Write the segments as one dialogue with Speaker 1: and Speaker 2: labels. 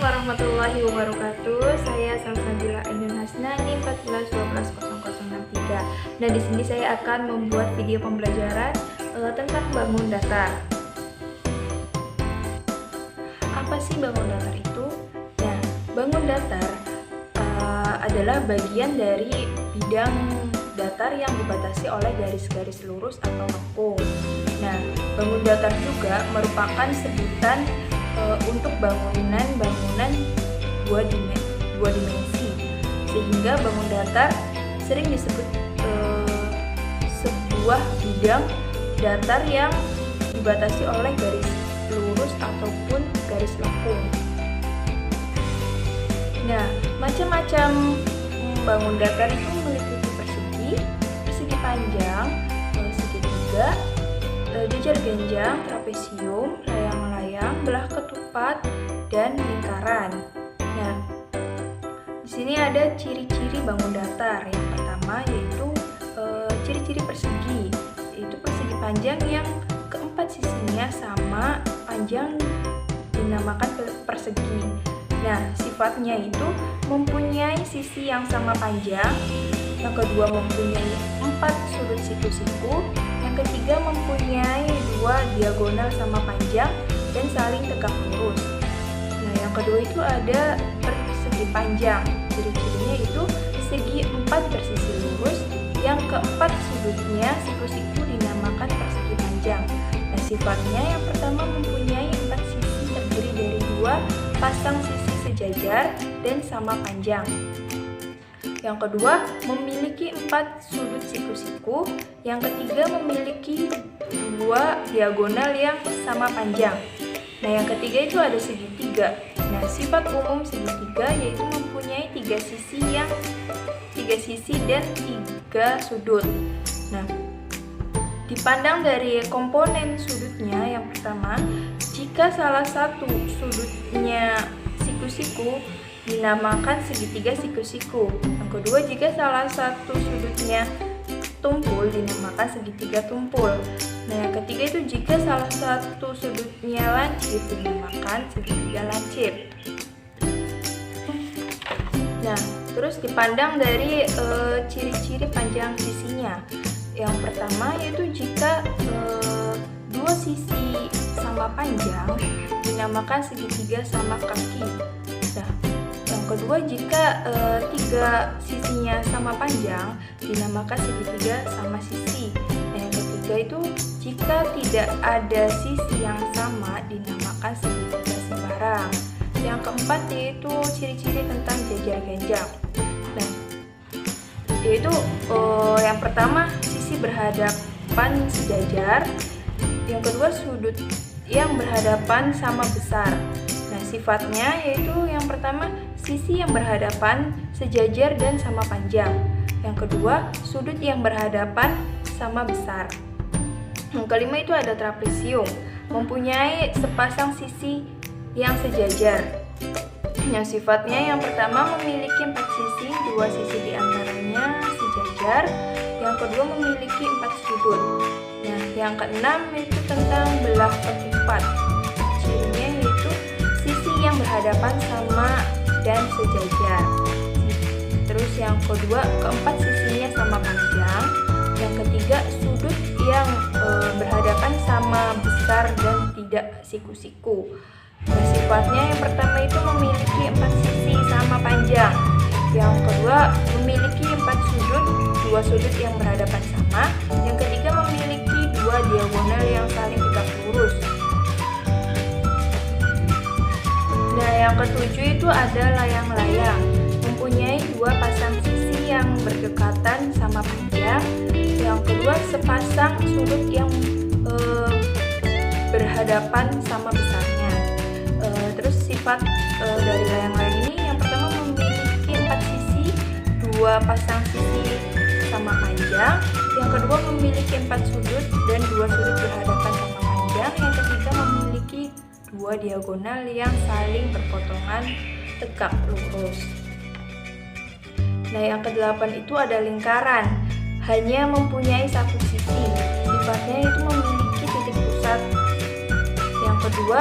Speaker 1: warahmatullahi wabarakatuh. Saya Salsabila Ainun Hasnani 14120063. Nah, di sini saya akan membuat video pembelajaran tentang bangun datar. Apa sih bangun datar itu? Nah, bangun datar adalah bagian dari bidang datar yang dibatasi oleh garis-garis lurus atau lengkung. Nah, bangun datar juga merupakan sebutan untuk bangunan dua dimensi, sehingga bangun datar sering disebut sebuah bidang datar yang dibatasi oleh garis lurus ataupun garis lengkung. Nah, macam-macam bangun datar itu meliputi persegi panjang, segitiga, jejer genjang, trapesium, layang-layang, belah ketupat, dan lingkaran. Nah, di sini ada ciri-ciri bangun datar. Yang pertama yaitu ciri-ciri persegi, yaitu persegi panjang yang keempat sisinya sama panjang dinamakan persegi. Nah, sifatnya itu mempunyai sisi yang sama panjang. Yang kedua mempunyai 4 sudut siku-siku. Yang ketiga mempunyai 2 diagonal sama panjang dan saling tegak lurus. Nah, yang kedua itu ada persegi panjang. Ciri-cirinya itu segi 4 bersisi lurus. Yang keempat sudutnya siku-siku dinamakan persegi panjang. Nah, sifatnya yang pertama mempunyai 4 sisi terdiri dari 2 pasang sisi sejajar dan sama panjang. Yang kedua memiliki 4 sudut siku-siku. Yang ketiga memiliki 2 diagonal yang sama panjang. Nah, yang ketiga itu ada segitiga. Nah, sifat umum segitiga yaitu mempunyai 3 sisi dan 3 sudut. Nah, dipandang dari komponen sudutnya, yang pertama, jika salah satu sudutnya siku-siku dinamakan segitiga siku-siku. Yang kedua, jika salah satu sudutnya tumpul dinamakan segitiga tumpul. Nah, yang ketiga itu jika salah satu sudutnya lancip dinamakan segitiga lancip. Nah, terus dipandang dari ciri-ciri panjang sisinya. Yang pertama yaitu jika 2 sisi sama panjang dinamakan segitiga sama kaki. Nah, yang kedua jika 3 sisinya sama panjang dinamakan segitiga sama sisi. Nah, yang ketiga itu jika tidak ada sisi yang sama dinamakan segitiga sembarang. Yang keempat yaitu ciri-ciri tentang jejer genjang. Nah, yaitu yang pertama sisi berhadapan sejajar. Yang kedua sudut yang berhadapan sama besar. Nah, sifatnya yaitu yang pertama sisi yang berhadapan sejajar dan sama panjang. Yang kedua sudut yang berhadapan sama besar. Yang kelima itu ada trapesium, mempunyai sepasang sisi yang sejajar. Yang sifatnya yang pertama memiliki 4 sisi, 2 sisi diantaranya sejajar. Yang kedua memiliki 4 sudut. Nah, yang keenam itu tentang belah ketupat. Cirinya yaitu sisi yang berhadapan sama dan sejajar. Terus yang kedua, keempat sisinya sama panjang. Yang ketiga, sudut yang berhadapan sama besar dan tidak siku-siku. Nah, sifatnya yang pertama itu memiliki 4 sisi sama panjang. Yang kedua memiliki 4 sudut, 2 sudut yang berhadapan sama. Yang ketiga memiliki 2 diagonal yang saling tegak lurus. Nah, yang ketujuh itu ada layang-layang, mempunyai 2 pasang sisi yang berdekatan sama panjang. Yang kedua sepasang sudut yang berhadapan sama besarnya. Terus sifat dari layang-layang ini yang pertama memiliki 4 sisi, 2 pasang sisi sama panjang. Yang kedua memiliki 4 sudut dan 2 sudut berhadapan sama panjang. Yang ketiga memiliki 2 diagonal yang saling berpotongan tegak lurus. Nah, yang kedelapan itu ada lingkaran, hanya mempunyai 1 sisi. Sifatnya itu memiliki titik pusat. Yang kedua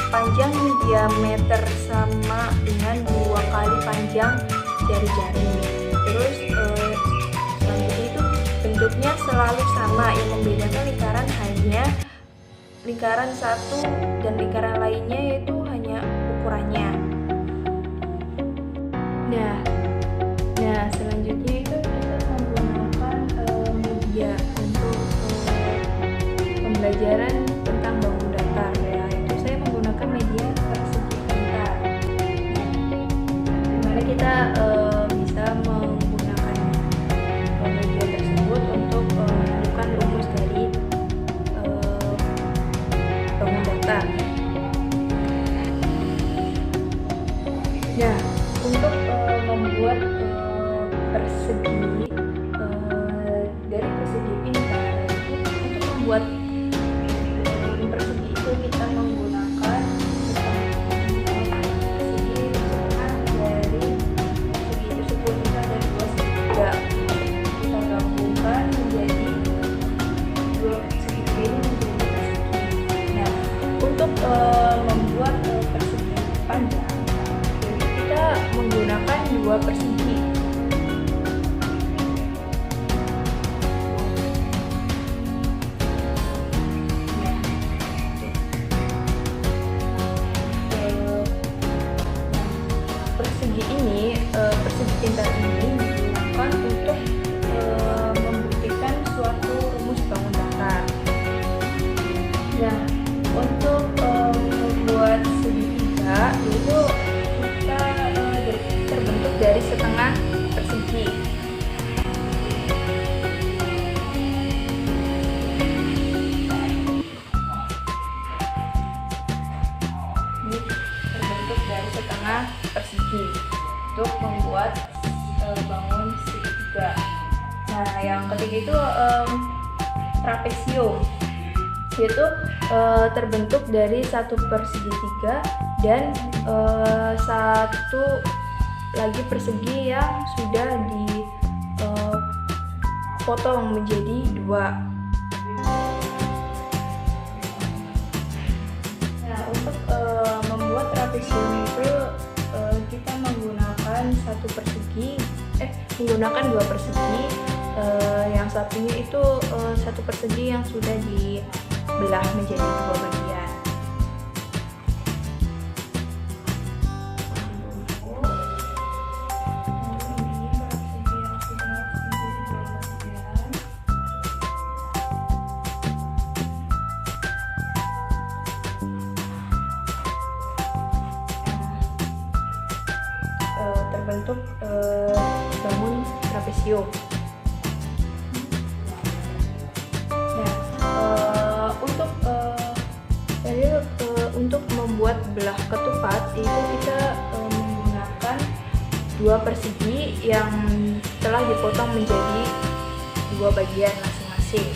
Speaker 1: panjang diameter sama dengan 2 kali panjang jari-jari. Terus selanjutnya itu bentuknya selalu sama, yang membedakan lingkaran hanya lingkaran satu dan lingkaran lainnya yaitu hanya ukurannya. Nah selanjutnya itu kita menggunakan media untuk pembelajaran tentang bangun datar, yaitu saya menggunakan media persegi pintar. Dimana kita bisa menggunakan media tersebut untuk menentukan rumus dari bangun datar. Nah, untuk membuat persegi dari persegi pintar, untuk membuat persegi itu kita menggunakan persegi setengah dari persegi tersebut. Kita ada 2 segitiga, kita gabungkan menjadi 2 segitiga ini menjadi persegi. Nah, untuk membuat persegi panjang, kita menggunakan 2 persegi. Persegi pintar ini digunakan untuk membuktikan suatu rumus bangun datar. Nah, untuk membuat segitiga itu kita terbentuk dari setengah persegi. Ini terbentuk dari setengah persegi untuk membuat bangun segitiga. Nah, yang ketiga itu trapesium, yaitu terbentuk dari satu persegitiga dan satu lagi persegi yang sudah dipotong menjadi 2. Nah, untuk membuat trapesium itu kita menggunakan 2 persegi. Yang satunya itu satu persegi yang sudah dibelah menjadi 2 bagian. Terbentuk bangun trapesium. Nah, untuk membuat belah ketupat itu kita menggunakan 2 persegi yang telah dipotong menjadi 2 bagian masing-masing.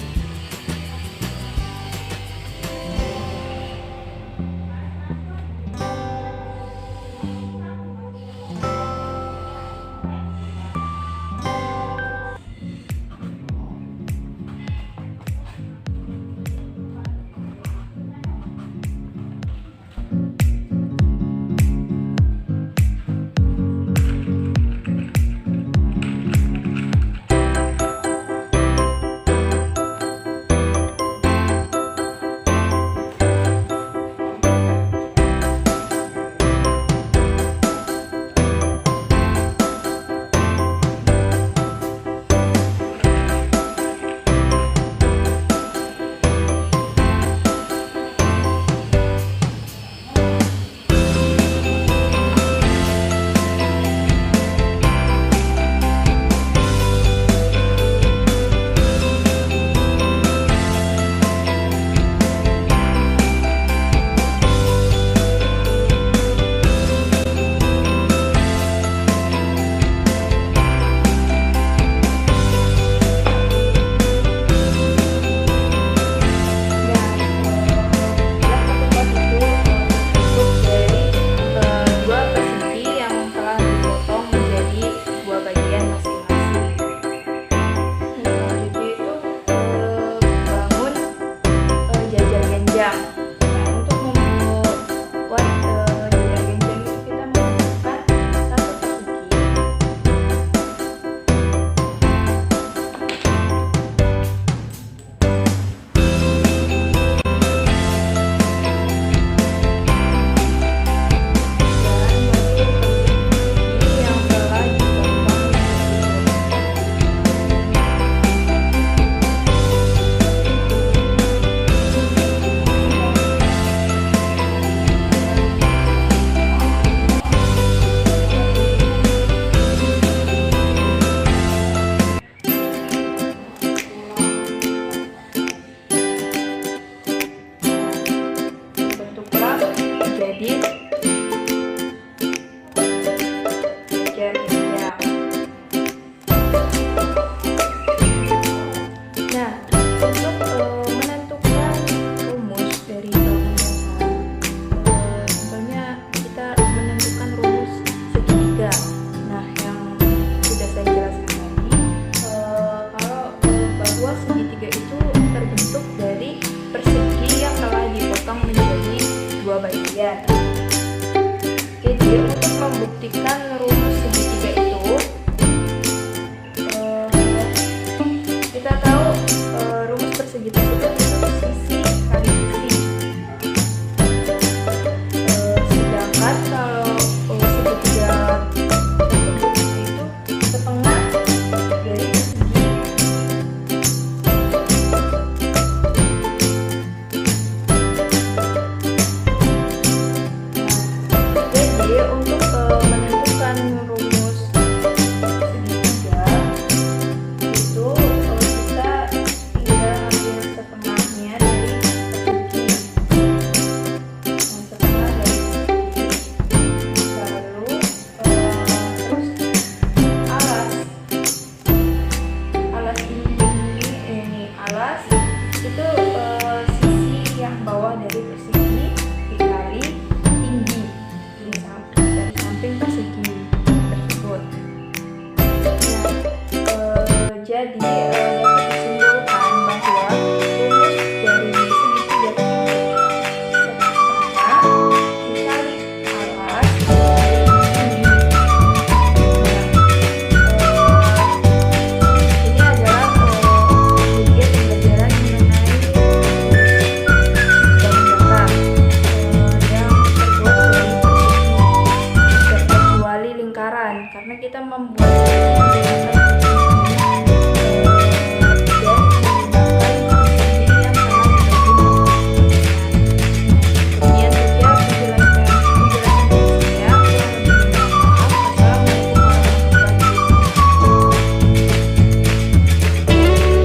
Speaker 1: bagian. Oke, jadi untuk membuktikan rumus segitiga itu, kita tahu rumus persegi tersebut itu sisi kali sisi. Sedangkan kalau segitiga tersebut itu setengah dari persegi. Jadi untuk menentukan rumus segitiga itu kita tinggal ambil setengahnya dari persegi. Setengah dari persegi. Lalu terus alas ini alas itu sisi yang bawah dari persegi dikali tinggi dari samping persegi tersebut. Nah, jadi